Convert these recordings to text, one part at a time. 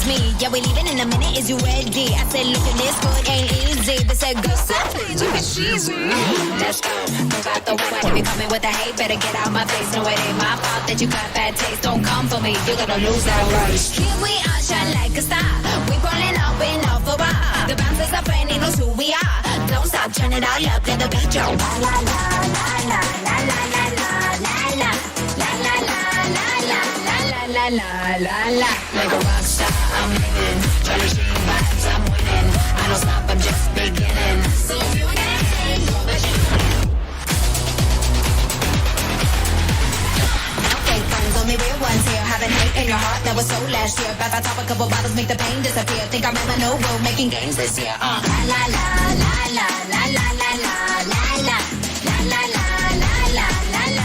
me. Yeah, we leaving in a minute. Is you ready? I said, looking this good ain't easy. They said, go savage, it's cheesy. Let's go. Move out the way. If you coming with the hate, better get out my face. No, it ain't my fault that you got bad taste. Don't come for me. You're gonna lose that race. Here we are, shine like a star. We pulling up in off a bar. The bouncers are friend, he knows who we are. Don't stop, turn it all up, let the beat go. La la la la la la la la la la la la la la la la la la. Like a rock star, I'm living. Tryna shake vibes, I'm winning. I don't stop, I'm just beginning. So if you ain't know that you okay, friends, only real ones here. Having hate in your heart, that was so last year. Back on top, a couple bottles make the pain disappear. Think I'm in the new world, making gains this year. La la la la la la la la la la la la la la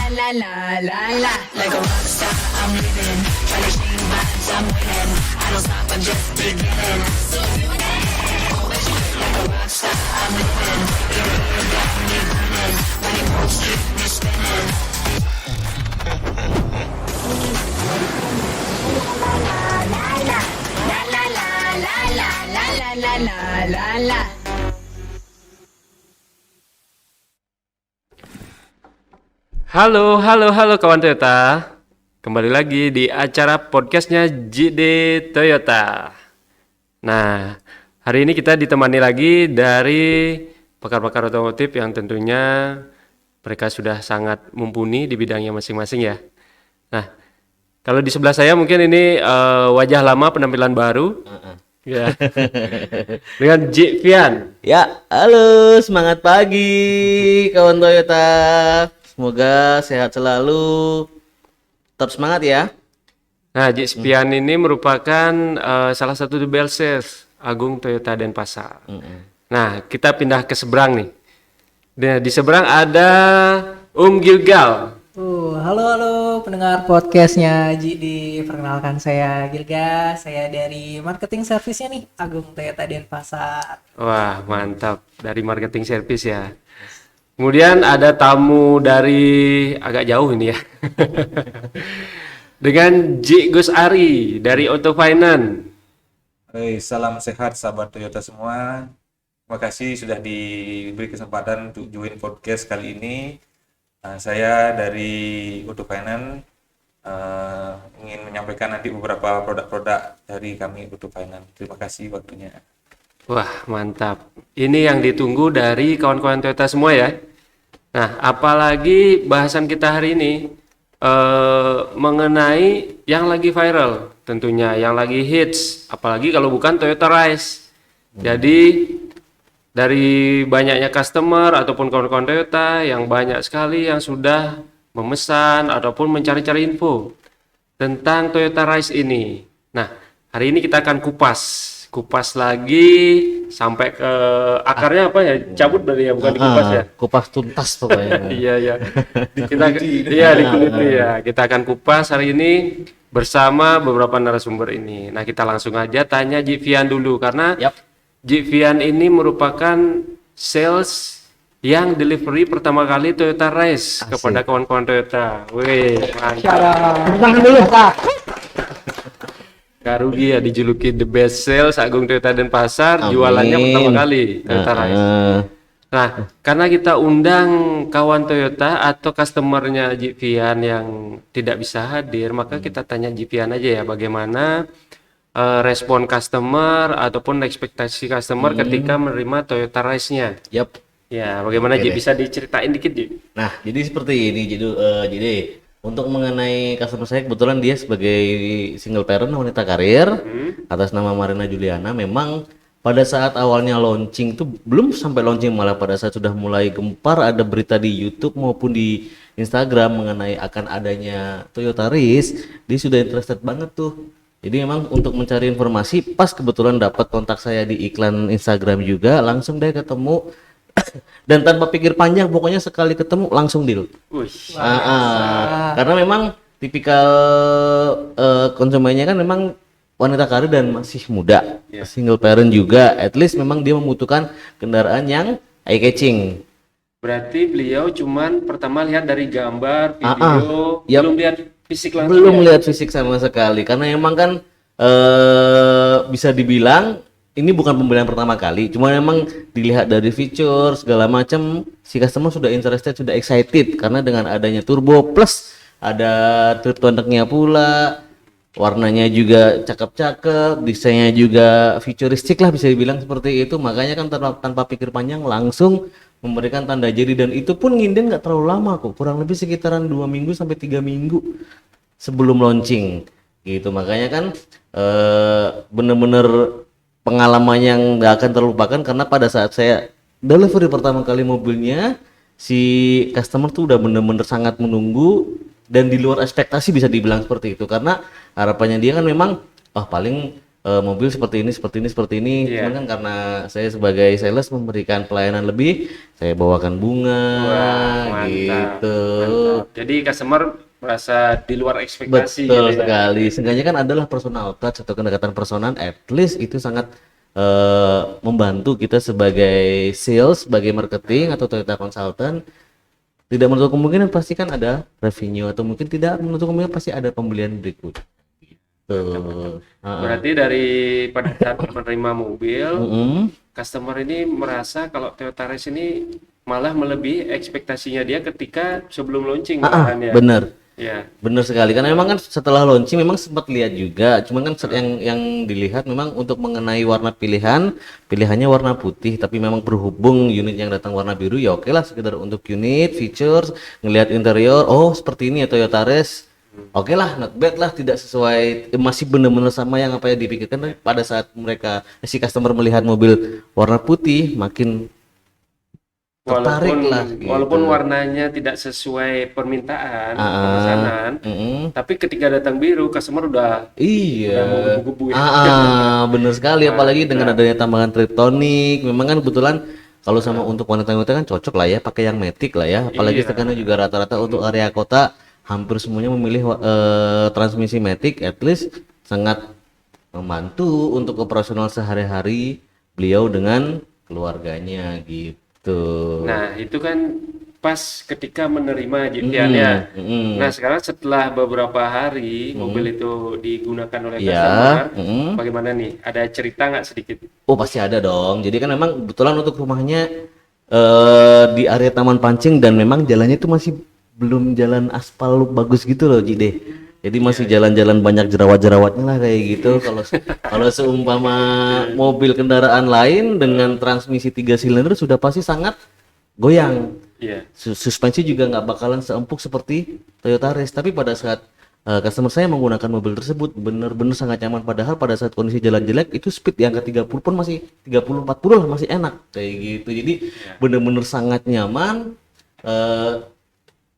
la la la la. Like a rock star, I'm living. Tryna shake vibes, I'm winning. I don't stop, I'm just beginning. So if you ain't know that you like a rock star, I'm living. Your hair got me running. When it moves, keep me spinning. Halo kawan Toyota. Kembali lagi di acara podcastnya JD Toyota. Nah, hari ini kita ditemani lagi dari pakar-pakar otomotif yang tentunya mereka sudah sangat mumpuni di bidangnya masing-masing ya. Nah, kalau di sebelah saya mungkin ini wajah lama penampilan baru. Ya. Dengan J Vian. Ya, halo, semangat pagi kawan Toyota. Semoga sehat selalu. Tetap semangat ya. Nah, J Vian ini merupakan salah satu the best sales Agung Toyota Denpasar. Nah, kita pindah ke seberang nih. Nah, di seberang ada Gilgal. Halo pendengar podcastnya JD. Perkenalkan saya Gilga, saya dari marketing service-nya nih Agung Toyota Denpasar. Wah, mantap, dari marketing service ya. Kemudian ada tamu dari agak jauh ini ya. Dengan J Gus Ari dari Auto Finance. Hey, salam sehat sahabat Toyota semua. Terima kasih sudah diberi kesempatan untuk join podcast kali ini. Saya dari Auto Finance ingin menyampaikan nanti beberapa produk-produk dari kami Auto Finance. Terima kasih waktunya. Wah, mantap. Ini yang ditunggu dari kawan-kawan Toyota semua ya. Nah, apalagi bahasan kita hari ini mengenai yang lagi viral tentunya, yang lagi hits, apalagi kalau bukan Toyota Rise. Jadi dari banyaknya customer ataupun kawan-kawan Toyota yang banyak sekali yang sudah memesan ataupun mencari-cari info tentang Toyota Rise ini. Nah, hari ini kita akan kupas lagi sampai ke akarnya apa ya? Cabut dari ya, bukan dikupas ya. Kupas tuntas pokoknya. Iya. Dikuliti ya. Kita akan kupas hari ini bersama beberapa narasumber ini. Nah, kita langsung aja tanya Jivian dulu karena Jivian ini merupakan sales yang delivery pertama kali Toyota Rise kepada kawan-kawan Toyota. Wih, mantap. Tangan dulu, Pak. Karugi ya dijuluki the best sales Agung Toyota Denpasar. Jualannya pertama kali Toyota Rise. Nah, karena kita undang kawan Toyota atau customernya Jivian yang tidak bisa hadir, maka kita tanya Jivian aja ya bagaimana respon customer ataupun ekspektasi customer ketika menerima Toyota Rise-nya. Ya, bagaimana Ji? Bisa diceritain dikit Ji? Nah, jadi seperti ini jadi untuk mengenai customer saya, kebetulan dia sebagai single parent wanita karir atas nama Marina Juliana. Memang pada saat awalnya launching tuh belum sampai launching, malah pada saat sudah mulai gempar ada berita di YouTube maupun di Instagram mengenai akan adanya Toyota Rise, dia sudah interested banget tuh. Jadi memang untuk mencari informasi pas kebetulan dapat kontak saya di iklan Instagram juga, langsung deh ketemu. Dan tanpa pikir panjang, pokoknya sekali ketemu langsung deal. Karena memang tipikal konsumennya kan memang wanita karir dan masih muda, single parent juga. At least memang dia membutuhkan kendaraan yang eye catching. Berarti beliau cuman pertama lihat dari gambar, video, belum lihat fisik langsung. Belum lihat fisik sama sekali. Karena memang kan bisa dibilang ini bukan pembelian pertama kali, cuma memang dilihat dari fitur segala macam si customer sudah interested, sudah excited karena dengan adanya turbo plus ada triptonic-nya pula, warnanya juga cakep-cakep, desainnya juga futuristik lah bisa dibilang seperti itu. Makanya kan tanpa pikir panjang langsung memberikan tanda jadi, dan itu pun nginden nggak terlalu lama kok, kurang lebih sekitaran 2 minggu sampai 3 minggu sebelum launching gitu. Makanya kan bener-bener pengalaman yang nggak akan terlupakan, karena pada saat saya delivery pertama kali mobilnya, si customer tuh udah bener-bener sangat menunggu dan di luar ekspektasi bisa dibilang seperti itu, karena harapannya dia kan memang paling mobil seperti ini. Iya. Cuman kan karena saya sebagai sales memberikan pelayanan lebih, saya bawakan bunga Mantap, gitu. mantap. Jadi customer merasa di luar ekspektasi Betul gitu ya. sekali. Seenggaknya kan adalah personal touch atau kedekatan personal, at least itu sangat membantu kita sebagai sales, sebagai marketing atau Toyota consultant. Tidak menutup kemungkinan pasti kan ada revenue, atau mungkin tidak menutup kemungkinan pasti ada pembelian berikut. Tuh. Berarti dari pada saat menerima mobil, customer ini merasa kalau Toyota Race ini malah melebihi ekspektasinya dia ketika sebelum launching malahan ya. Bener. Ya. Bener sekali, karena memang kan setelah launching memang sempat lihat juga, cuman kan yang dilihat memang untuk mengenai warna pilihannya warna putih, tapi memang berhubung unit yang datang warna biru, ya oke lah sekedar untuk unit, features, ngelihat interior, oh seperti ini ya Toyota Race, oke lah, not bad lah, tidak sesuai, masih bener-bener sama yang apa yang dipikirkan. Pada saat si customer melihat mobil warna putih, makin tertarik lah gitu. Walaupun warnanya tidak sesuai permintaan pemesanan, tapi ketika datang biru, customer udah Iya, mau gebu-gebu ya. bener sekali, apalagi dengan adanya tambahan triptonic. Memang kan kebetulan kalau sama untuk wanita-wanita kan cocok lah ya, pakai yang matic lah ya. Apalagi sekarang juga rata-rata untuk area kota hampir semuanya memilih transmisi matic, at least sangat membantu untuk operasional sehari-hari beliau dengan keluarganya gitu. Nah, itu kan pas ketika menerima JPN-nya. Nah, sekarang setelah beberapa hari mobil itu digunakan oleh customer, bagaimana nih? Ada cerita nggak sedikit? Oh pasti ada dong. Jadi kan memang kebetulan untuk rumahnya di area Taman Pancing, dan memang jalannya itu masih belum jalan aspal bagus gitu loh, Jide. Jadi masih jalan-jalan banyak jerawat-jerawatnya lah kayak gitu. Kalau seumpama mobil kendaraan lain dengan transmisi 3 silinder sudah pasti sangat goyang. Iya. Suspensi juga nggak bakalan seempuk seperti Toyota Race. Tapi pada saat customer saya menggunakan mobil tersebut benar-benar sangat nyaman. Padahal pada saat kondisi jalan jelek itu speed yang ke 30 pun masih 30-40 lah masih enak kayak gitu. Jadi benar-benar sangat nyaman.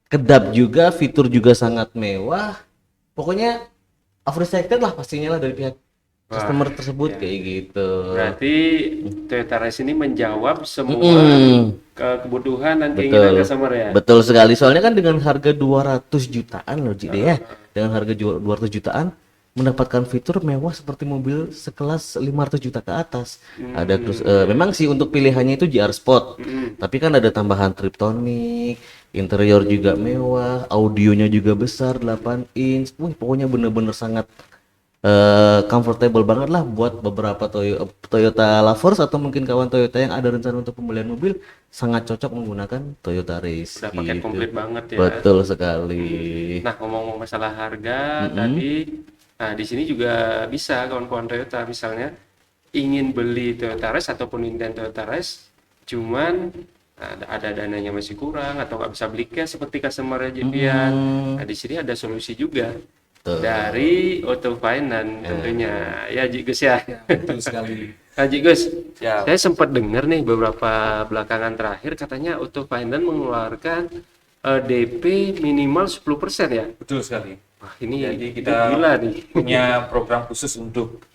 Kedap juga, fitur juga sangat mewah. Pokoknya appreciated lah pastinya lah dari pihak customer tersebut kayak gitu. Berarti Toyota Race ini menjawab semua kebutuhan dan keinginan customer ya. Betul sekali. Soalnya kan dengan harga 200 jutaan loh Jide ya. Dengan harga 200 jutaan mendapatkan fitur mewah seperti mobil sekelas 500 juta ke atas. Ada memang sih untuk pilihannya itu GR Sport. Tapi kan ada tambahan triptonic, interior juga mewah, audionya juga besar 8 inch. Pokoknya bener-bener sangat comfortable banget lah buat beberapa Toyota lovers atau mungkin kawan Toyota yang ada rencana untuk pembelian mobil, sangat cocok menggunakan Toyota Race. Udah paket komplit banget ya. Betul sekali. Nah, ngomong-ngomong masalah harga tadi, nah di sini juga bisa kawan-kawan Toyota misalnya ingin beli Toyota Race ataupun inden Toyota Race, cuman ada dananya masih kurang atau nggak bisa beli cash seperti customer JPN. Nah, di sini ada solusi juga. Dari Auto Finance tentunya ya Ji Gus ya. Betul sekali. Nah, Ji Gus, Ya. saya sempat dengar nih beberapa belakangan terakhir katanya Auto Finance mengeluarkan DP minimal 10% ya. Betul sekali. Wah, ini Jadi kita gila nih. punya program khusus untuk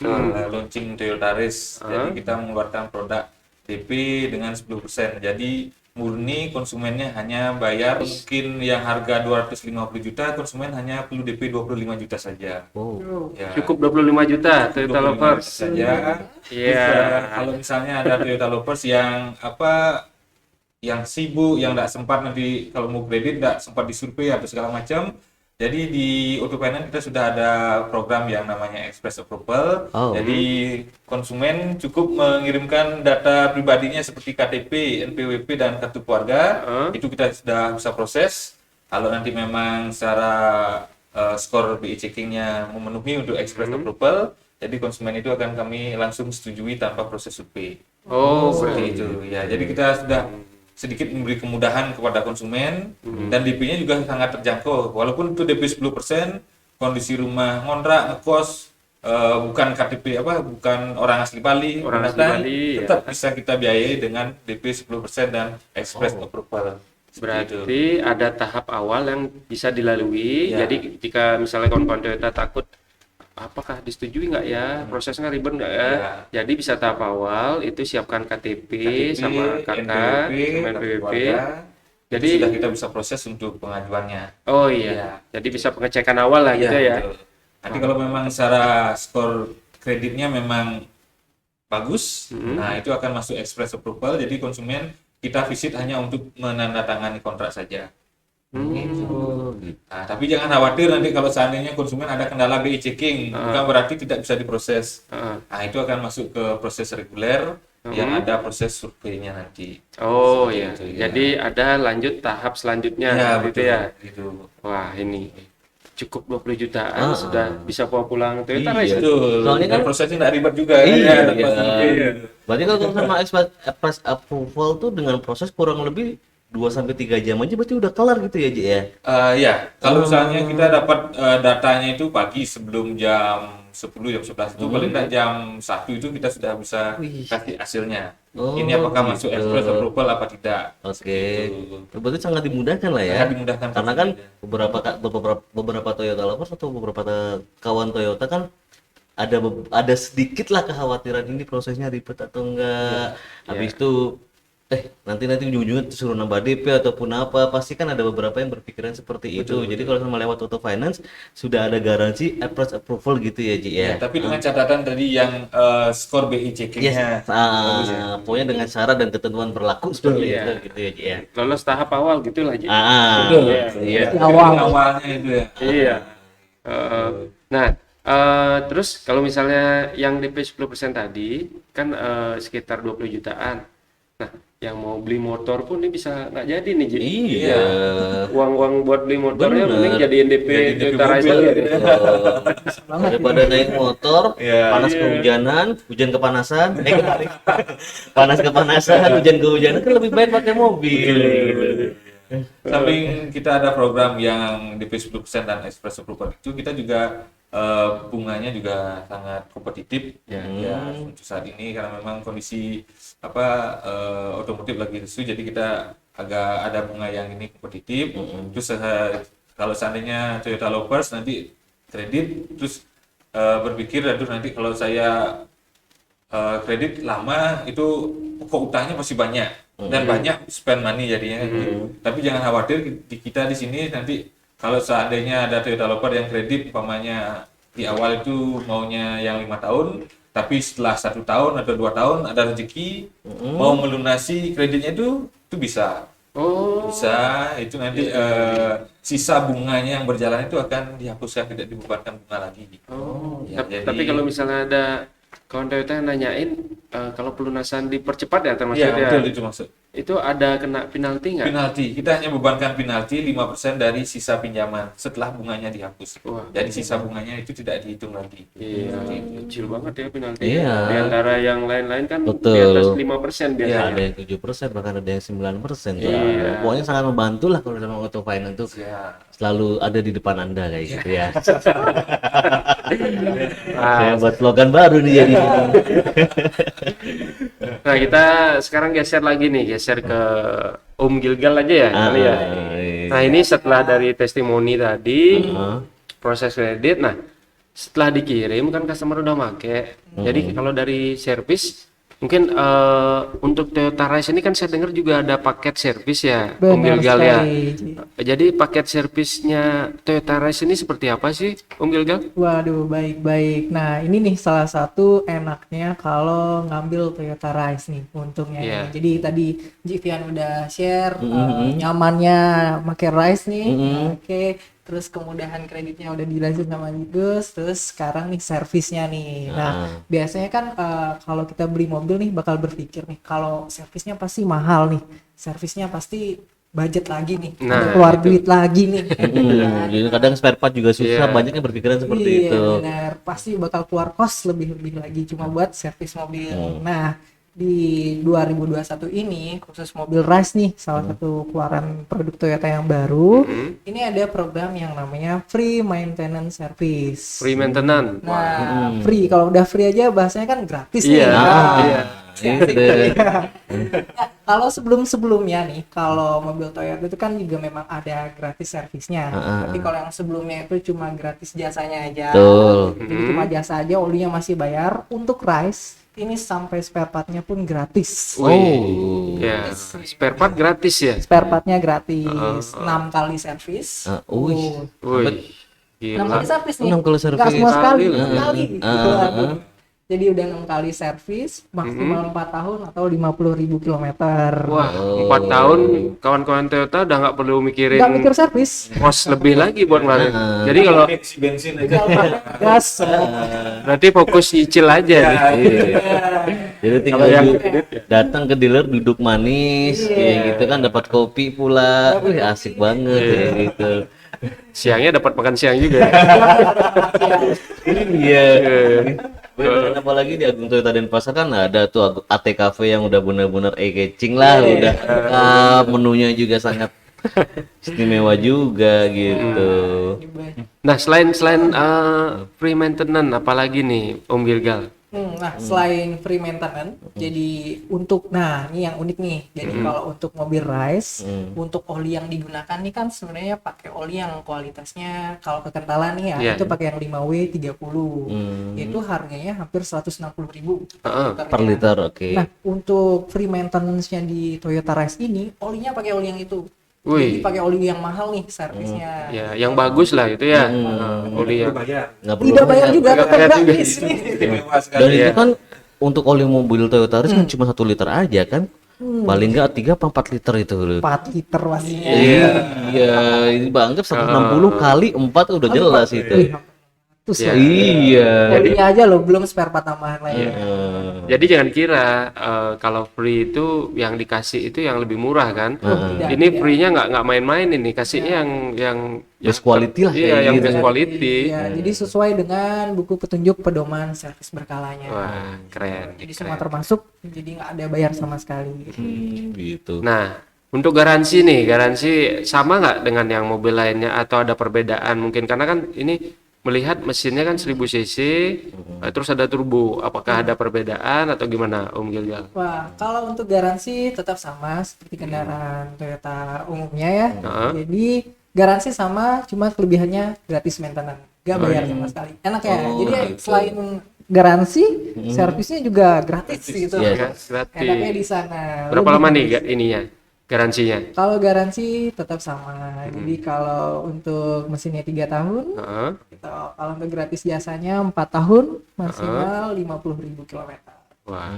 launching Toyota Race. Jadi kita mengeluarkan produk DP dengan 10%. Jadi murni konsumennya hanya bayar mungkin yang harga 250 juta, konsumen hanya perlu DP 25 juta saja. Ya. Cukup 25 juta Toyota 25 Lovers. saja. Iya. Kalau misalnya ada Toyota Lovers yang yang sibuk, yang tidak sempat nanti kalau mau kredit tidak sempat disurvei atau segala macam, Jadi di Auto Finance kita sudah ada program yang namanya Express Approval. Oh. Jadi konsumen cukup mengirimkan data pribadinya seperti KTP, NPWP dan kartu keluarga. Itu kita sudah bisa proses. Kalau nanti memang secara skor BI checkingnya memenuhi untuk Express Approval, jadi konsumen itu akan kami langsung setujui tanpa proses survei. Oh, Seperti itu ya. Jadi kita sudah sedikit memberi kemudahan kepada konsumen dan DP-nya juga sangat terjangkau. Walaupun itu DP 10%, kondisi rumah ngontrak, ngekos, bukan KTP bukan orang asli Bali, Orang asli pendatang, Bali, tetap bisa kita biayai dengan DP 10% dan Express Approval. Seperti itu. berarti ada tahap awal yang bisa dilalui. Ya. Jadi jika misalnya kawan-kawan Toyota takut apakah disetujui nggak ya, prosesnya ribet nggak ya? Ya. Jadi bisa tahap awal itu siapkan KTP, sama KK, NPWP, sama kartu NPWP. keluarga. Jadi sudah kita bisa proses untuk pengajuannya. oh iya, Ya. jadi bisa pengecekan awal lah gitu ya. betul. Nanti kalau memang secara skor kreditnya memang bagus, nah itu akan masuk Express Approval. Jadi konsumen kita visit hanya untuk menandatangani kontrak saja. Gitu. Nah, tapi jangan khawatir nanti kalau seandainya konsumen ada kendala BI checking, bukan berarti tidak bisa diproses. Nah, itu akan masuk ke proses reguler yang ada proses surveinya nanti. Oh Seperti iya, itu, ya. jadi ada lanjut tahap selanjutnya Ya, gitu betul. ya. Gitu. Wah ini cukup 20 jutaan sudah bisa bawa pulang Toyota Iya. Race. Betul. Soalnya kan- Dan prosesnya nggak ribet juga kan Iya, ya, dapat iya. survei. Berarti kalau sama Express Approval tuh dengan proses kurang lebih 2-3 jam aja berarti udah kelar gitu ya, Ji ya? Ya, kalau misalnya kita dapat datanya itu pagi sebelum jam 10, jam 11 itu paling nggak jam 1 itu kita sudah bisa kasih hasilnya. Oh, Ini apakah masuk gitu. Express Approval apa tidak. Oke. Gitu. Berarti sangat dimudahkan lah ya. Sangat dimudahkan. Karena kan beberapa Toyota lovers atau beberapa kawan Toyota kan ada sedikit lah kekhawatiran ini prosesnya ribet atau enggak. Habis itu nanti ujung-ujungnya suruh nambah DP ataupun apa, pasti kan ada beberapa yang berpikiran seperti itu. Jadi kalau sama lewat Auto Finance sudah ada garansi Express Approval gitu ya, Ji ya. Ya, tapi dengan catatan tadi yang skor BI Yes. checkingnya. Pokoknya dengan syarat dan ketentuan berlaku seperti itu gitu ya, Ji ya. Lolos tahap awal gitulah Ji. Betul. Iya. Awalnya itu ya. Iya. Nah, terus kalau misalnya yang DP 10% tadi kan sekitar 20 jutaan. Nah, yang mau beli motor pun ini bisa nggak jadi nih Ji. Iya. Uang-uang buat beli motornya Bener. mending jadiin DP Jadi DP Toyota Racer mobil. gitu. Daripada naik motor, Iya. panas kehujanan, hujan kepanasan, panas kepanasan, hujan kehujanan kan lebih baik pakai mobil. Samping kita ada program yang DP 10% dan Express Approval itu, kita juga bunganya juga sangat kompetitif ya untuk saat ini karena memang kondisi otomotif lagi lesu, jadi kita agak ada bunga yang ini kompetitif. Terus kalau seandainya Toyota lovers nanti kredit terus berpikir aduh nanti kalau saya kredit lama itu kok utangnya masih banyak dan banyak spend money jadinya kan gitu. Tapi jangan khawatir, kita di sini nanti kalau seandainya ada Toyota lover yang kredit umpamanya di awal itu maunya yang 5 tahun, tapi setelah 1 tahun atau 2 tahun ada rezeki mau melunasi kreditnya itu bisa. Bisa, itu nanti sisa bunganya yang berjalan itu akan dihapuskan, tidak dibebankan bunga lagi. Ya, Tapi kalau misalnya ada kawan Toyota yang nanyain kalau pelunasan dipercepat ya termasuk Iya, ya. betul itu maksud. Itu ada kena penalti nggak? Penalti, kita hanya bebankan penalti 5% dari sisa pinjaman setelah bunganya dihapus. Wah. Jadi sisa bunganya itu tidak dihitung lagi. Iya, kecil banget ya penalti. Iya. Di antara yang lain-lain kan Betul. di atas 5% Ya, biasanya. ada yang 7%, bahkan ada yang 9%. Iya. Pokoknya sangat membantu lah kalau dalam Auto Finance tuh. Ya. Selalu ada di depan Anda kayak gitu ya. Ah, Saya buat slogan baru nih jadi. Nah, kita sekarang geser lagi nih, geser ke Om Gilgal aja ya kali ya. iya. Nah, ini setelah dari testimoni tadi, proses kredit. Nah, setelah dikirim kan customer udah make. Jadi kalau dari servis mungkin untuk Toyota Race ini kan saya dengar juga ada paket servis ya, Om Benar Gilgal ya. sekali, Ji. Jadi paket servisnya Toyota Race ini seperti apa sih, Om Gilgal? Waduh, baik-baik. Nah, ini nih salah satu enaknya kalau ngambil Toyota Rise nih untungnya. Iya. Nih. Jadi tadi Jivian udah share nyamannya pakai Rise nih. Oke. terus kemudahan kreditnya udah dijelasin sama Gus, terus sekarang nih servisnya nih. Nah, biasanya kan kalau kita beli mobil nih bakal berpikir nih, kalau servisnya pasti mahal nih, servisnya pasti budget lagi nih, Nah, keluar duit lagi nih. Jadi kadang spare part juga susah, Iya. banyak yang berpikiran seperti Iya, itu. benar. Pasti bakal keluar kos lebih lagi cuma buat servis mobil. Nah, di 2021 ini khusus mobil Rise nih, salah satu keluaran produk Toyota yang baru. Ini ada program yang namanya Free Maintenance Service. Free maintenance. Nah, free, kalau udah free aja bahasanya kan gratis Iya. nih. Iya. Itu deh. Nah, kalau sebelumnya nih, kalau mobil Toyota itu kan juga memang ada gratis servisnya. Tapi kalau yang sebelumnya itu cuma gratis jasanya aja. Betul. Jadi cuma jasa aja, olinya masih bayar. Untuk Rise ini sampai spare partnya pun gratis. Oh. Ya, spare part gratis ya. Spare partnya gratis, 6 kali servis. Wih. Wih. 6 kali Gila. servis nih. 6 kali servis. Nggak semua sekali, Sekali. 6 kali. Gitu. Jadi udah 6 kali servis, maksimal 4 tahun atau 50.000 kilometer. Wah, 4 tahun kawan-kawan Toyota udah nggak perlu mikirin Nggak mikir servis. kos lebih lagi buat ngeluarin. Jadi kalau Isi bensin aja. Gas. berarti fokus nyicil aja nih. Jadi tinggal yang datang ke dealer duduk manis kayak gitu kan, dapat kopi pula. Wih, asik banget kayak gitu. Siangnya dapat makan siang juga. Iya. Dan apalagi di Agung Toyota Denpasar kan ada tuh ATKV yang udah benar-benar eye-catching lah, udah lengkap, menunya juga sangat istimewa juga gitu. Nah, selain free maintenance apalagi nih Om Gilgal? Nah, selain free maintenance, jadi untuk, nah ini yang unik nih. Jadi kalau untuk mobil Rise, untuk oli yang digunakan nih kan sebenarnya pakai oli yang kualitasnya kalau kekentalan nih ya, Iya. itu pakai yang 5W30. Itu harganya hampir 160.000 Per liter, oke. Nah, untuk free maintenance-nya di Toyota Rise ini, olinya pakai oli yang itu. Wih. Jadi pakai oli yang mahal nih servisnya. Ya, yang bagus lah itu ya. Oli yang Bayar. Nggak perlu Tidak bayar banyak. juga, Nggak tetap bayar juga. gratis nih. Istimewa Dan sekali. itu kan untuk oli mobil Toyota Yaris kan cuma 1 liter aja kan. Paling nggak 3 apa 4 liter itu. 4 liter pastinya. Iya, ini banget 160 kali 4 udah jelas itu. Terus Ya. Iya. olinya aja loh, belum spare part tambahan lainnya. Jadi jangan kira kalau free itu yang dikasih itu yang lebih murah kan. Tidak, Ini free-nya nggak main-main ini, kasihnya yang Best quality lah Iya, kayak yang gitu. best quality. Ya, jadi sesuai dengan buku petunjuk pedoman servis berkalanya. Wah, keren. Jadi semua termasuk, jadi nggak ada bayar sama sekali. Gitu. Nah, untuk garansi nih, garansi sama nggak dengan yang mobil lainnya atau ada perbedaan mungkin karena kan ini melihat mesinnya kan 1000 cc, terus ada turbo. Apakah ada perbedaan atau gimana, Om Gilgal? Wah, kalau untuk garansi tetap sama seperti kendaraan Toyota umumnya ya. Jadi garansi sama, cuma kelebihannya gratis maintenance, nggak bayar sama sekali. Enak ya. Jadi selain garansi, servisnya juga gratis gitu. Iya. Gratis. Enaknya di sana. Berapa Lebih lama nih gratis. ininya? Garansinya? Kalau garansi tetap sama. Jadi kalau untuk mesinnya 3 tahun, Heeh. gitu. Kalau untuk gratis jasanya 4 tahun, maksimal 50.000 kilometer. Wah,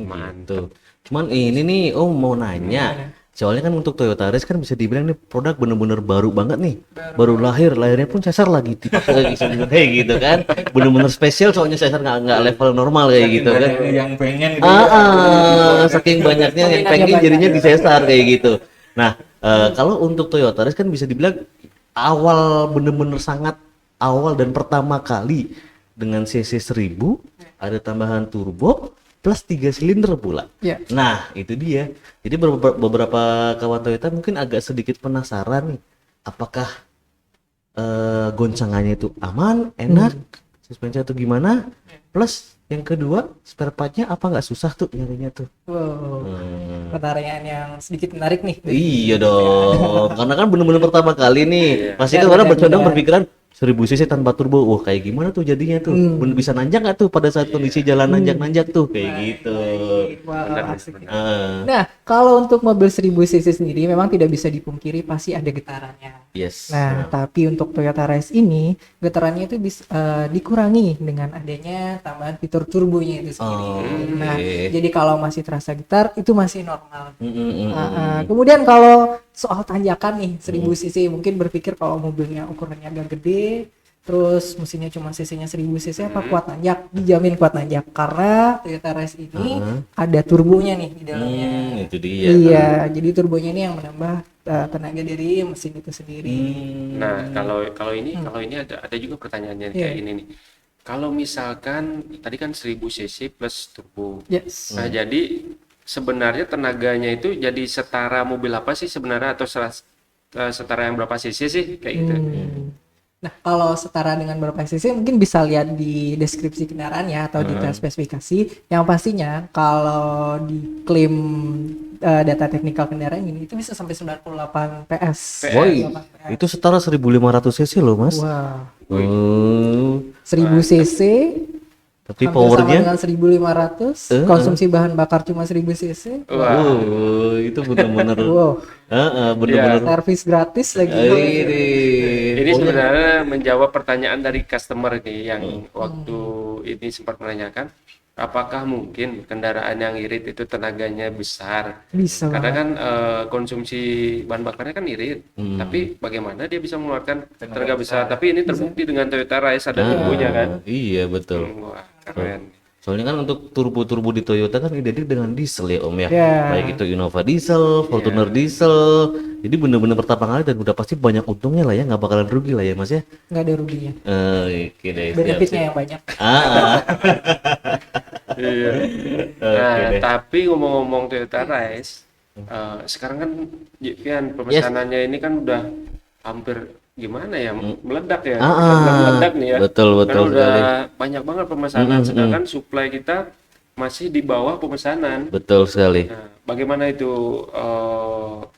Mantap. Cuman ini nih, Om mau nanya. Soalnya kan untuk Toyota Yaris kan bisa dibilang nih produk bener-bener baru banget nih. Baru lahirnya pun Cesar lagi dipakai lagi kayak gitu kan. Bener-bener spesial soalnya Cesar nggak level normal kayak gitu kan. Yang pengen itu. Saking banyaknya yang pengen jadinya di Cesar kayak gitu. Nah, kalau untuk Toyota Yaris kan bisa dibilang awal bener-bener sangat awal dan pertama kali dengan cc 1000, ada tambahan turbo plus 3 silinder pula. Ya. Nah, itu dia. Jadi beberapa kawan Toyota mungkin agak sedikit penasaran nih, apakah goncangannya itu aman, enak, suspensi atau gimana? Plus yang kedua, spare partnya apa nggak susah tuh nyarinya tuh? Wow. Pertanyaan yang sedikit menarik nih. Iya dong, karena kan bener-bener pertama kali nih. Pasti kan orang bercondong berpikiran 1000 cc tanpa turbo, wah kayak gimana tuh jadinya tuh? Bener bisa nanjak nggak tuh pada saat kondisi jalan nanjak-nanjak tuh kayak gitu. Wah, asik. Ah, Nah, kalau untuk mobil 1000 cc sendiri memang tidak bisa dipungkiri pasti ada getarannya. yes. Nah, tapi untuk Toyota Rise ini getarannya itu bisa dikurangi dengan adanya tambahan fitur turbonya itu sendiri. Nah, jadi kalau masih terasa getar itu masih normal. Kemudian kalau soal tanjakan nih 1000 cc, mungkin berpikir kalau mobilnya ukurannya agak gede, terus mesinnya cuma cc-nya 1000 cc apa kuat nanjak? Dijamin kuat nanjak karena Toyota Race ini ada turbonya nih di dalamnya. Itu dia. Iya, jadi turbonya ini yang menambah tenaga dari mesin itu sendiri. Nah, kalau ini ada juga pertanyaannya kayak ini nih. Kalau misalkan tadi kan 1000 cc plus turbo. Yes. Nah, jadi sebenarnya tenaganya itu jadi setara mobil apa sih sebenarnya atau setara yang berapa cc sih kayak gitu? Nah, kalau setara dengan berapa cc mungkin bisa lihat di deskripsi kendaraannya atau detail spesifikasi. Yang pastinya kalau diklaim data teknikal kendaraan ini itu bisa sampai 98 PS. Woi, itu setara 1500 cc loh, Mas. Wah, Oh, 1000 cc tapi hampir sama powernya dengan 1500, konsumsi bahan bakar cuma 1000 cc. itu benar-benar Wow, benar-benar servis gratis lagi. Ini sebenarnya menjawab pertanyaan dari customer nih yang waktu ini sempat menanyakan apakah mungkin kendaraan yang irit itu tenaganya besar? Bisa Karena banget. kan konsumsi bahan bakarnya kan irit, tapi bagaimana dia bisa mengeluarkan tenaga besar? Tapi ini terbukti dengan Toyota Race ada turbonya kan? Iya, betul. Wah, keren. Soalnya kan untuk turbo-turbo di Toyota kan identik dengan diesel ya Om ya. Ya. Baik itu Innova diesel, Fortuner diesel. Jadi bener-bener pertama kali dan udah pasti banyak untungnya lah ya, nggak bakalan rugi lah ya Mas ya. Nggak ada ruginya. Oke deh. siap, Benefitnya siap. yang banyak. Iya. Nah, tapi ngomong-ngomong Toyota Race, sekarang kan Jivian pemesanannya ini kan udah hampir gimana ya meledak ya. Kita bilang meledak nih ya. Betul Karena udah sekali. banyak banget pemesanan, sedangkan supply kita masih di bawah pemesanan. Betul sekali. Nah, bagaimana itu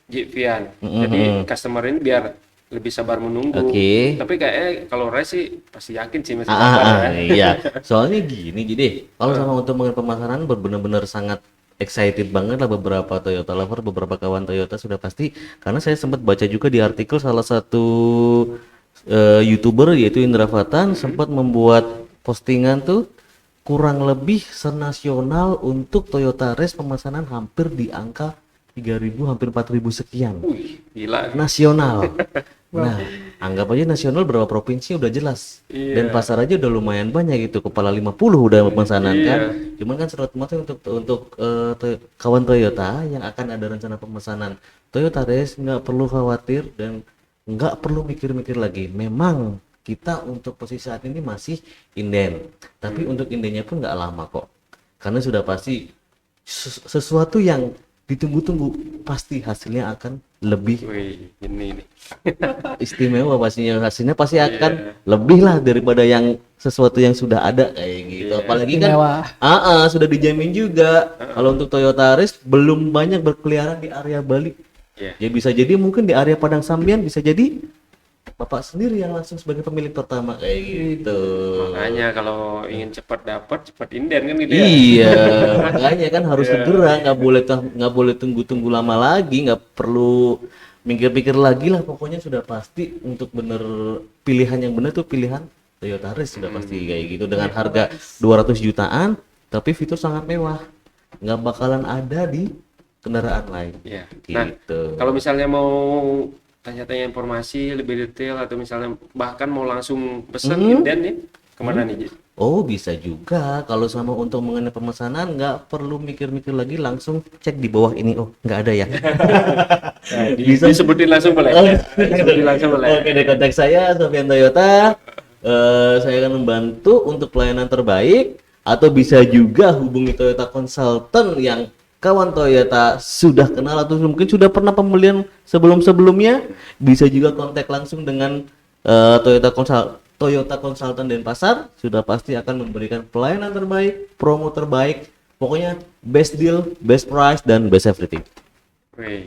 Jivian? Jadi customer ini biar lebih sabar menunggu. Oke. Tapi kayaknya kalau Race sih pasti yakin sih masih sabar ya. Iya. Soalnya gini, jadi kalau sama untuk mengenai pemasaran benar-benar sangat excited banget lah beberapa Toyota lover, beberapa kawan Toyota sudah pasti karena saya sempat baca juga di artikel salah satu YouTuber yaitu Indra Fatan sempat membuat postingan tuh kurang lebih senasional untuk Toyota Race pemesanan hampir di angka 3.000 hampir 4.000 sekian. Wih, gila. Nasional. Nah, anggap aja nasional berapa provinsi udah jelas. Dan pasar aja udah lumayan banyak gitu. Kepala 50 udah pemesanan kan. Cuman kan surat mata untuk kawan Toyota yang akan ada rencana pemesanan Toyota Race nggak perlu khawatir dan nggak perlu mikir-mikir lagi. Memang kita untuk posisi saat ini masih inden. Tapi untuk indennya pun nggak lama kok. Karena sudah pasti sesuatu yang ditunggu-tunggu pasti hasilnya akan lebih ini nih. istimewa pastinya hasilnya pasti akan lebih lah daripada yang sesuatu yang sudah ada kayak gitu apalagi kan sudah dijamin juga kalau untuk Toyota Race belum banyak berkeliaran di area Bali ya bisa jadi mungkin di area Padang Sambian bisa jadi Bapak sendiri yang langsung sebagai pemilik pertama kayak gitu. Makanya kalau ingin cepat dapat, cepat inden kan gitu ya. Iya, makanya kan harus segera, nggak boleh tunggu-tunggu lama lagi, nggak perlu mikir-mikir lagi lah. Pokoknya sudah pasti untuk bener pilihan yang benar tuh pilihan Toyota Race sudah pasti kayak gitu dengan harga 200 jutaan, tapi fitur sangat mewah, nggak bakalan ada di kendaraan lain. Iya. Gitu. Nah, kalau misalnya mau tanya-tanya informasi lebih detail atau misalnya bahkan mau langsung pesan inden nih kemana nih Ji? Oh bisa juga kalau sama untuk mengenai pemesanan nggak perlu mikir-mikir lagi langsung cek di bawah ini nggak ada ya. Bisa disebutin langsung boleh. Disebutin langsung boleh. Oke, di kontak saya Sofian Toyota. Saya akan membantu untuk pelayanan terbaik atau bisa juga hubungi Toyota Consultant yang kawan Toyota sudah kenal atau mungkin sudah pernah pembelian sebelum-sebelumnya bisa juga kontak langsung dengan Toyota Consultant Denpasar sudah pasti akan memberikan pelayanan terbaik, promo terbaik, pokoknya best deal, best price dan best everything.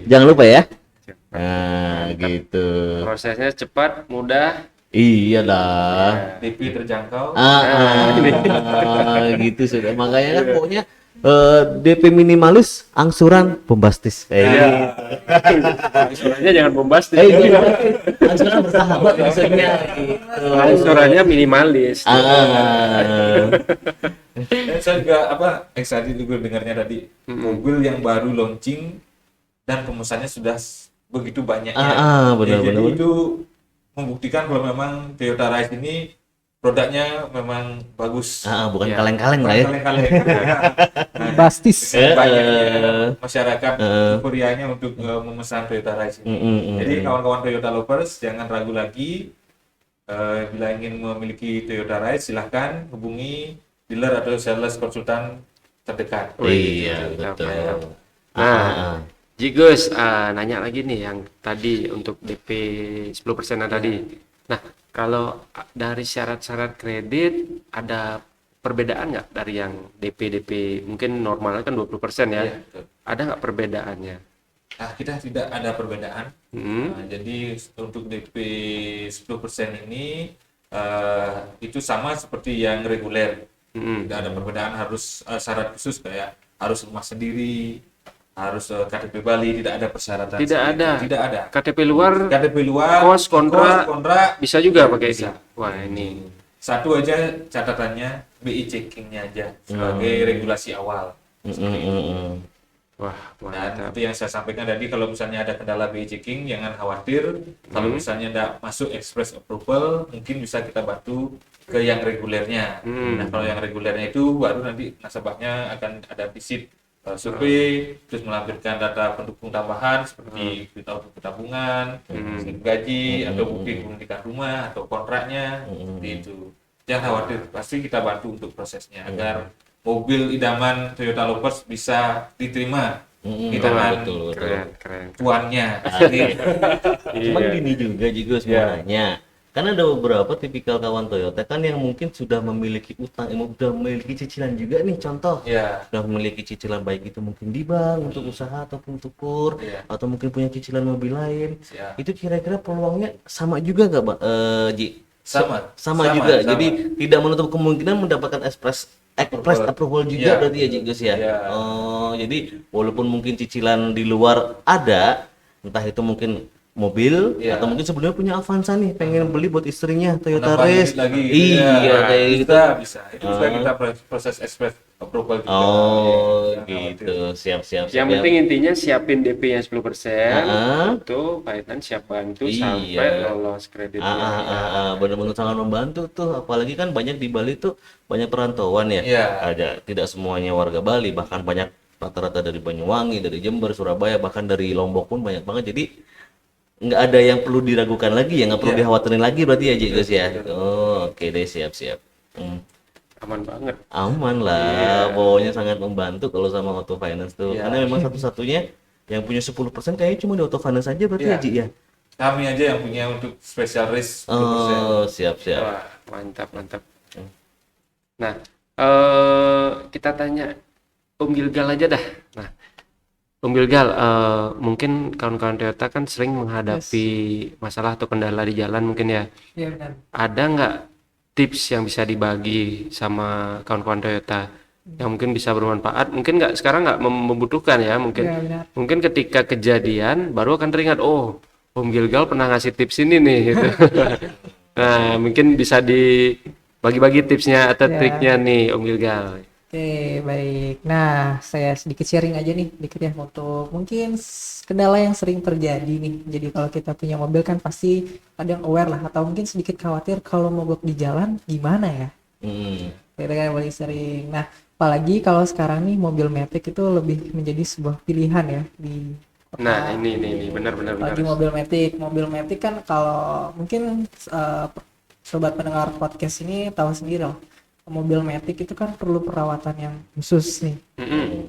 Jangan lupa ya. Nah, gitu. Prosesnya cepat, mudah. Iya lah. DP terjangkau. Gitu sudah. Makanya kan pokoknya DP minimalis, angsuran bombastis. Angsurannya jangan bombastis. Angsuran bersahabat maksudnya. Gitu. Angsurannya minimalis. Dan saya juga excited juga dengarnya tadi mobil yang baru launching dan pemesannya sudah begitu banyaknya. Benar, Jadi benar. itu membuktikan kalau memang Toyota Rise ini produknya memang bagus. Bukan Ya. kaleng-kaleng lah ya. Kaleng-kaleng. Bastis. Banyaknya masyarakat euforianya untuk memesan Toyota Rise ini. Jadi kawan-kawan Toyota lovers jangan ragu lagi. Bila ingin memiliki Toyota Rise silahkan hubungi dealer atau sales konsultan terdekat. Iya, mantap, betul. mantap. Nah, Jigus, nanya lagi nih yang tadi untuk DP 10% tadi. Nah, kalau dari syarat-syarat kredit ada perbedaan nggak dari yang DP mungkin normalnya kan 20% ya? Iya, betul. Ada nggak perbedaannya? Nah, kita tidak ada perbedaan. Jadi untuk DP 10% ini itu sama seperti yang reguler. Tidak ada perbedaan, harus syarat khusus kayak harus rumah sendiri, harus KTP Bali, tidak ada persyaratan. Tidak seperti ada. itu. Tidak ada. KTP luar KTP luar, kos, kontrak, bisa juga pakai bisa. ini. Wah, ini. Satu aja catatannya BI checkingnya aja sebagai regulasi awal. Wah, Dan mantap. itu yang saya sampaikan tadi, kalau misalnya ada kendala BI checking jangan khawatir. Kalau misalnya tidak masuk express approval, mungkin bisa kita bantu ke yang regulernya. Nah, kalau yang regulernya itu baru nanti nasabahnya akan ada visit survei, terus melampirkan data pendukung tambahan seperti berita buku tabungan, slip gaji, atau bukti kepemilikan rumah atau kontraknya, seperti itu. Jangan khawatir, pasti kita bantu untuk prosesnya agar mobil idaman Toyota Lovers bisa diterima di tangan Betul. Keren. tuannya. Cuman gini juga sebenarnya. Karena ada beberapa tipikal kawan Toyota kan yang mungkin sudah memiliki utang, sudah memiliki cicilan juga nih, contoh. Ya, Sudah memiliki cicilan baik itu mungkin di bank untuk usaha ataupun untuk kur, Iya. atau mungkin punya cicilan mobil lain. siap. Itu kira-kira peluangnya sama juga nggak, Pak? Ji? Sama Juga. sama. Jadi tidak menutup kemungkinan mendapatkan express approval juga Iya. berarti ya, Ji Gus ya. Iya. Oh, jadi walaupun mungkin cicilan di luar ada, entah itu mungkin mobil Iya. atau mungkin sebelumnya punya Avanza nih, pengen beli buat istrinya Toyota Menambah Race. unit lagi gitu Iya, ya. kayak gitu. Bisa. Itu juga kita proses express approval juga. Oh, Jangan khawatir. gitu. Siap. Yang penting intinya siapin DP-nya 10%, Ah. itu finance siap bantu Iya. sampai lolos kreditnya. Benar-benar sangat membantu tuh, apalagi kan banyak di Bali tuh banyak perantauan ya. Iya. Ada tidak semuanya warga Bali, bahkan banyak rata-rata dari Banyuwangi, dari Jember, Surabaya, bahkan dari Lombok pun banyak banget. Jadi nggak ada yang perlu diragukan lagi ya, nggak perlu dikhawatirin lagi berarti ya, Ji Gus ya. Oh, oke deh, siap. Aman banget. Aman lah, pokoknya sangat membantu kalau sama Auto Finance tuh. Iya. Karena memang satu-satunya yang punya 10% kayaknya cuma di Auto Finance aja berarti Iya. ya, Ji ya. Kami aja yang punya untuk special risk 10%. Oh, siap. Wah, mantap. Nah, kita tanya Om Gilgal aja dah. Nah, Om Gilgal, mungkin kawan-kawan Toyota kan sering menghadapi masalah atau kendala di jalan mungkin ya. Iya benar. Ada nggak tips yang bisa dibagi sama kawan-kawan Toyota yang mungkin bisa bermanfaat? Mungkin nggak sekarang nggak membutuhkan ya, mungkin Iya benar. mungkin ketika kejadian baru akan teringat, oh Om Gilgal pernah ngasih tips ini nih gitu. Nah, mungkin bisa dibagi-bagi tipsnya atau Ya. triknya nih Om Gilgal. Oke, baik. Nah, saya sedikit sharing aja nih, dikit ya, untuk mungkin kendala yang sering terjadi nih. Jadi kalau kita punya mobil kan pasti kadang aware lah, atau mungkin sedikit khawatir kalau mogok di jalan gimana ya. Kita kan paling sering. Nah, apalagi kalau sekarang nih mobil Matic itu lebih menjadi sebuah pilihan ya di kota. Nah, ini benar. Lagi mobil Matic kan kalau mungkin sobat pendengar podcast ini tahu sendiri lah. Mobil Matic itu kan perlu perawatan yang khusus nih.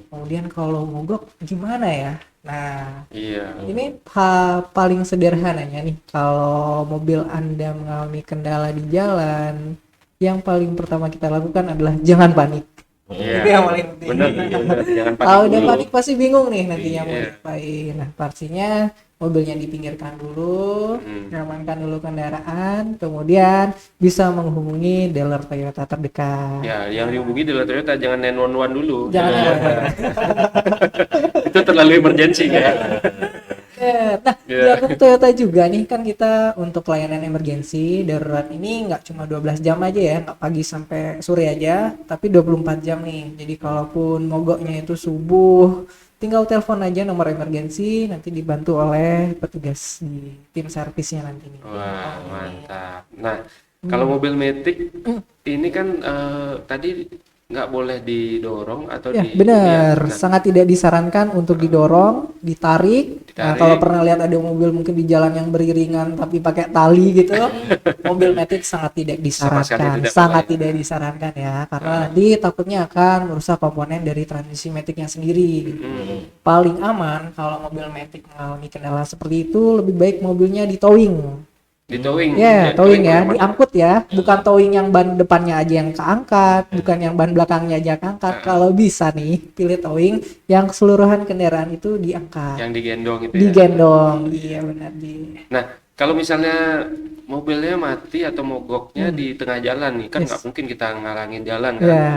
Kemudian kalau mogok gimana ya? Nah, Iya. ini paling sederhananya nih, kalau mobil Anda mengalami kendala di jalan, yang paling pertama kita lakukan adalah jangan panik. Iya. Itu yang paling penting. Benar. Jangan panik Kalau udah dulu. panik pasti bingung nih nantinya mau Iya. ngapain. Nah, pastinya mobilnya dipinggirkan dulu, amankan dulu kendaraan, kemudian bisa menghubungi dealer Toyota terdekat. Ya, yang dihubungi di Toyota jangan 911 dulu. Jangan Itu terlalu emergensi ya. Nah, di akun Toyota juga nih kan kita untuk layanan emergensi darurat ini nggak cuma 12 jam aja ya, nggak pagi sampai sore aja, tapi 24 jam nih. Jadi kalaupun mogoknya itu subuh tinggal telepon aja nomor emergensi, nanti dibantu oleh petugas di tim servisnya nanti nih. Wah, mantap. Nah, kalau mobil Matic ini kan tadi nggak boleh didorong atau Ya, di benar. Nah, Sangat tidak disarankan untuk didorong, ditarik. Nah, Ditarik. kalau pernah lihat ada mobil mungkin di jalan yang beriringan tapi pakai tali gitu, mobil Matic sangat tidak Sama sekali disarankan. tidak Sangat boleh. tidak disarankan ya, karena nanti takutnya akan merusak komponen dari transmisi Maticnya sendiri. Paling aman kalau mobil Matic mengalami kendala seperti itu, lebih baik mobilnya di towing. di towing. Ya, towing ya, berapa? diangkut ya, bukan towing yang ban depannya aja yang keangkat, bukan yang ban belakangnya aja keangkat. Kalau bisa nih, pilih towing yang keseluruhan kendaraan itu diangkat, Yang digendong itu ya. digendong. Iya benar di. Nah, kalau misalnya mobilnya mati atau mogoknya di tengah jalan nih, kan nggak mungkin kita ngalangin jalan kan. Ya.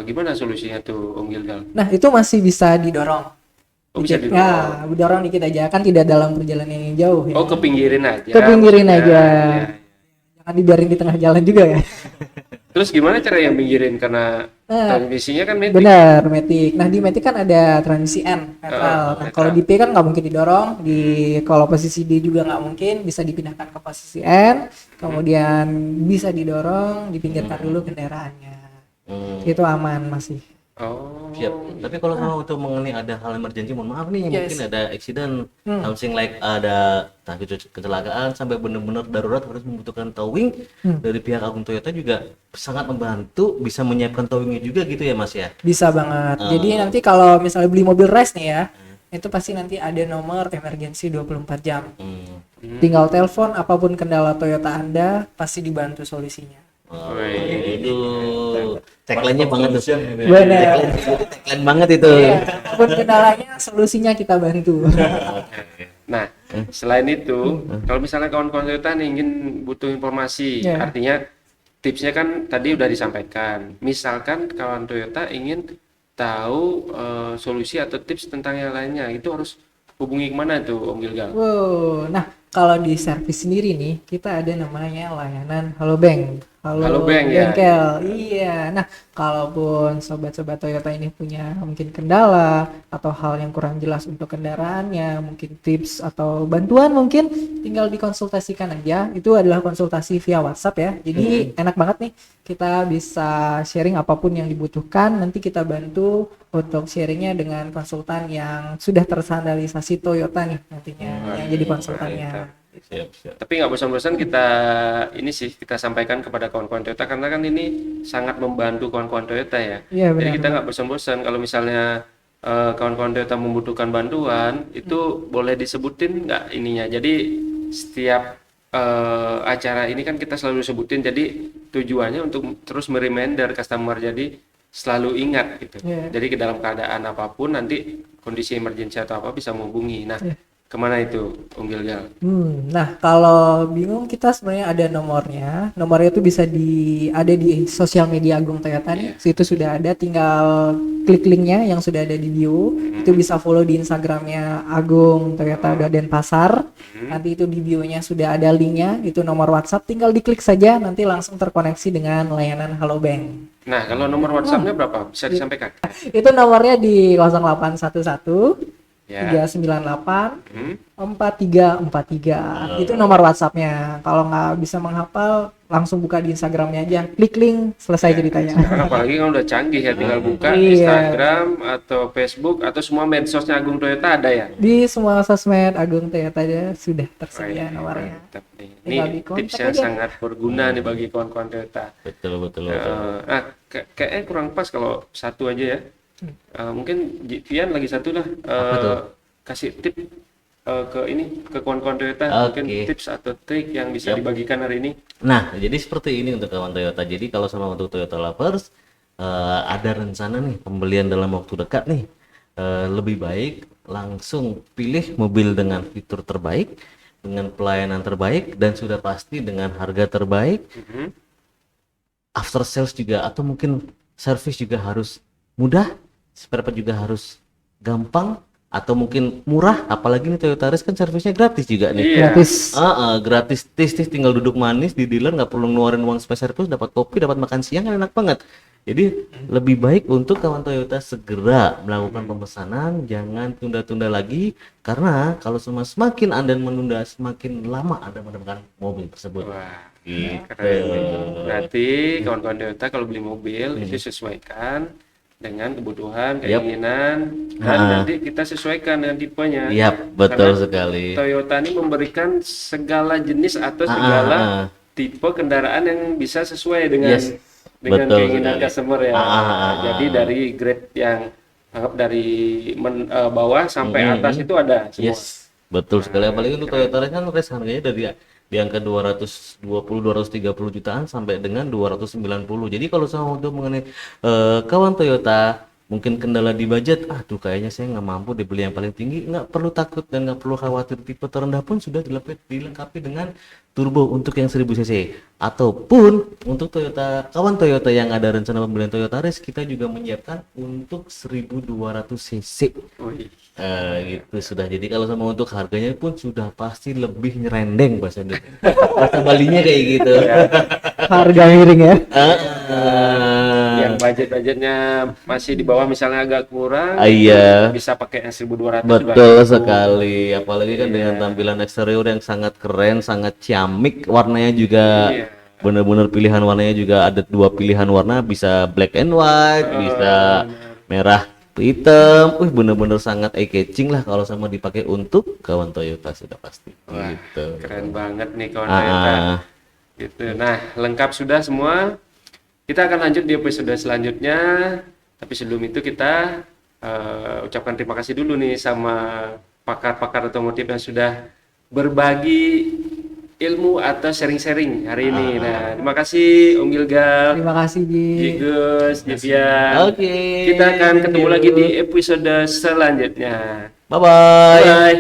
Gimana solusinya tuh Om Gilgal? Nah, itu masih bisa didorong. Oh, bisa Dikit. didorong. Ya, didorong dikit aja, kan tidak dalam perjalanan yang jauh ya. Oh, ke pinggirin aja. Kepinggirin maksudnya. aja. Ya. Jangan dibiarin di tengah jalan juga ya. Terus gimana cara yang pinggirin karena transmisinya kan Matic? Benar, Matic. Nah, di Matic kan ada transmisi N, netral. Nah, netral. kalau di P kan nggak mungkin didorong, kalau posisi D juga nggak mungkin, bisa dipindahkan ke posisi N, kemudian bisa didorong, dipinggirkan dulu kendaraannya. Itu aman masih. Oh. Siap. Tapi kalau mau untuk mengenai ada hal emergency, mohon maaf nih, Yes. mungkin ada accident, something like ada kecelakaan sampai benar-benar darurat harus membutuhkan towing dari pihak Agung Toyota juga sangat membantu, bisa menyiapkan towingnya juga gitu ya Mas ya. Bisa banget. Jadi nanti kalau misalnya beli mobil race nih ya, itu pasti nanti ada nomor emergency 24 jam. Tinggal telepon, apapun kendala Toyota Anda, pasti dibantu solusinya. Oh, itu tagline-nya banget tuh. Benar. Tagline banget itu. Apapun kendalanya, solusinya kita bantu. Nah, selain itu, kalau misalnya kawan-kawan Toyota nih ingin butuh informasi, Ya. artinya tipsnya kan tadi udah disampaikan. Misalkan kawan Toyota ingin tahu solusi atau tips tentang yang lainnya, itu harus hubungi kemana tuh Om Gilgal? Wow, nah kalau di servis sendiri nih, kita ada namanya layanan Halo Bank. Halo Bank, ya. Bengkel. Iya. Nah, kalaupun sobat-sobat Toyota ini punya mungkin kendala atau hal yang kurang jelas untuk kendaraannya, mungkin tips atau bantuan mungkin tinggal dikonsultasikan aja. Itu adalah konsultasi via WhatsApp ya. Jadi enak banget nih, kita bisa sharing apapun yang dibutuhkan. Nanti kita bantu untuk sharingnya dengan konsultan yang sudah terstandarisasi Toyota nih nantinya yang jadi konsultannya. Siap. Tapi nggak bosan-bosan kita ini sih kita sampaikan kepada kawan-kawan Toyota karena kan ini sangat membantu kawan-kawan Toyota ya. Iya, Jadi benar. kita nggak bosan-bosan kalau misalnya kawan-kawan Toyota membutuhkan bantuan itu boleh disebutin nggak ininya. Jadi setiap acara ini kan kita selalu sebutin. Jadi tujuannya untuk terus mereminder customer jadi selalu ingat gitu. Iya. Jadi ke dalam keadaan apapun nanti kondisi emergency atau apa bisa menghubungi. Nah, kemana itu Om Gilgal? Nah, kalau bingung kita sebenarnya ada nomornya. Nomornya itu bisa ada di sosial media Agung Toyota nih. Situ sudah ada, tinggal klik linknya yang sudah ada di bio. Itu bisa follow di Instagramnya Agung Toyota Denpasar. Nanti itu di bio-nya sudah ada linknya. Itu nomor WhatsApp. Tinggal diklik saja, nanti langsung terkoneksi dengan layanan Halo Bank. Nah, kalau nomor WhatsApp-nya berapa? Bisa disampaikan? Itu nomornya di 0811 Ya. 398 4343. Itu nomor WhatsApp-nya. Kalau nggak bisa menghafal, langsung buka di Instagramnya aja. Klik link, selesai ceritanya. Sekarang apalagi kan udah canggih ya, tinggal buka Iya. Instagram atau Facebook atau semua medsosnya Agung Toyota ada ya. Di semua sosmed Agung Toyota aja sudah tersedia nomornya. Mantap nih. Ini Tinggal dikontak tips yang aja. sangat berguna nih bagi kawan-kawan Toyota. Betul. Kayaknya kurang pas kalau satu aja ya. Mungkin Vian lagi satu lah. tuh? Kasih tip ke kawan-kawan Toyota, mungkin Oke. tips atau trik yang bisa dibagikan hari ini. Nah, jadi seperti ini untuk kawan Toyota. Jadi kalau sama untuk Toyota Lovers ada rencana nih pembelian dalam waktu dekat nih. Lebih baik langsung pilih mobil dengan fitur terbaik, dengan pelayanan terbaik dan sudah pasti dengan harga terbaik. After sales juga atau mungkin service juga harus mudah, spare part juga harus gampang atau mungkin murah, apalagi nih Toyota Race kan servisnya gratis juga nih. Iya. Gratis. Gratis tis tinggal duduk manis di dealer, nggak perlu ngeluarin uang spesial servis, dapat kopi, dapat makan siang, kan enak banget. Jadi lebih baik untuk kawan Toyota segera melakukan pemesanan, jangan tunda-tunda lagi, karena kalau semakin Anda menunda, semakin lama Anda mendapatkan mobil tersebut. Wah, Gitu. keren nih. Berarti kawan-kawan Toyota kalau beli mobil itu sesuaikan dengan kebutuhan, keinginan, dan nanti kita sesuaikan dengan tipenya. Iya, betul Karena sekali. Toyota ini memberikan segala jenis atau segala tipe kendaraan yang bisa sesuai dengan Yes, dengan betul keinginan sekali. customer ya. Jadi dari grade yang anggap dari bawah sampai atas itu ada semua. Yes, betul sekali. Apalagi untuk Toyota Race kan race harganya dari di angka 230 jutaan sampai dengan 290. Jadi kalau sama untuk mengenai kawan Toyota mungkin kendala di budget, aduh kayaknya saya nggak mampu dibeli yang paling tinggi, nggak perlu takut dan nggak perlu khawatir, tipe terendah pun sudah dilengkapi dengan turbo untuk yang 1000 cc. Ataupun untuk kawan Toyota yang ada rencana pembelian Toyota Race, kita juga menyiapkan untuk 1200 cc. Wih, Gitu sudah. Jadi kalau sama untuk harganya pun sudah pasti lebih nyerendeng bahasa Indonesia. Bahasa Balinya kayak gitu. Harga miring ya. yang budgetnya masih di bawah misalnya agak kurang, Iya. bisa pakai yang 1200 juga. Betul sekali. Apalagi kan dengan tampilan eksterior yang sangat keren, sangat ciamik, warnanya juga Iya. bener-bener pilihan warnanya juga ada 2 pilihan warna, bisa black and white, bisa merah hitam. Bener-bener sangat eye-catching lah kalau sama dipakai untuk kawan Toyota sudah pasti. Gitu. Keren banget nih kawan Toyota. Gitu. Nah, lengkap sudah semua. Kita akan lanjut di episode selanjutnya. Tapi sebelum itu kita ucapkan terima kasih dulu nih sama pakar-pakar otomotif yang sudah berbagi ilmu atau sharing-sharing hari ini. Nah, terima kasih Om Gilgal, Terima kasih Ji. Gus, Jivian. Oke. Kita akan ketemu lagi di episode selanjutnya. Bye-bye. Bye.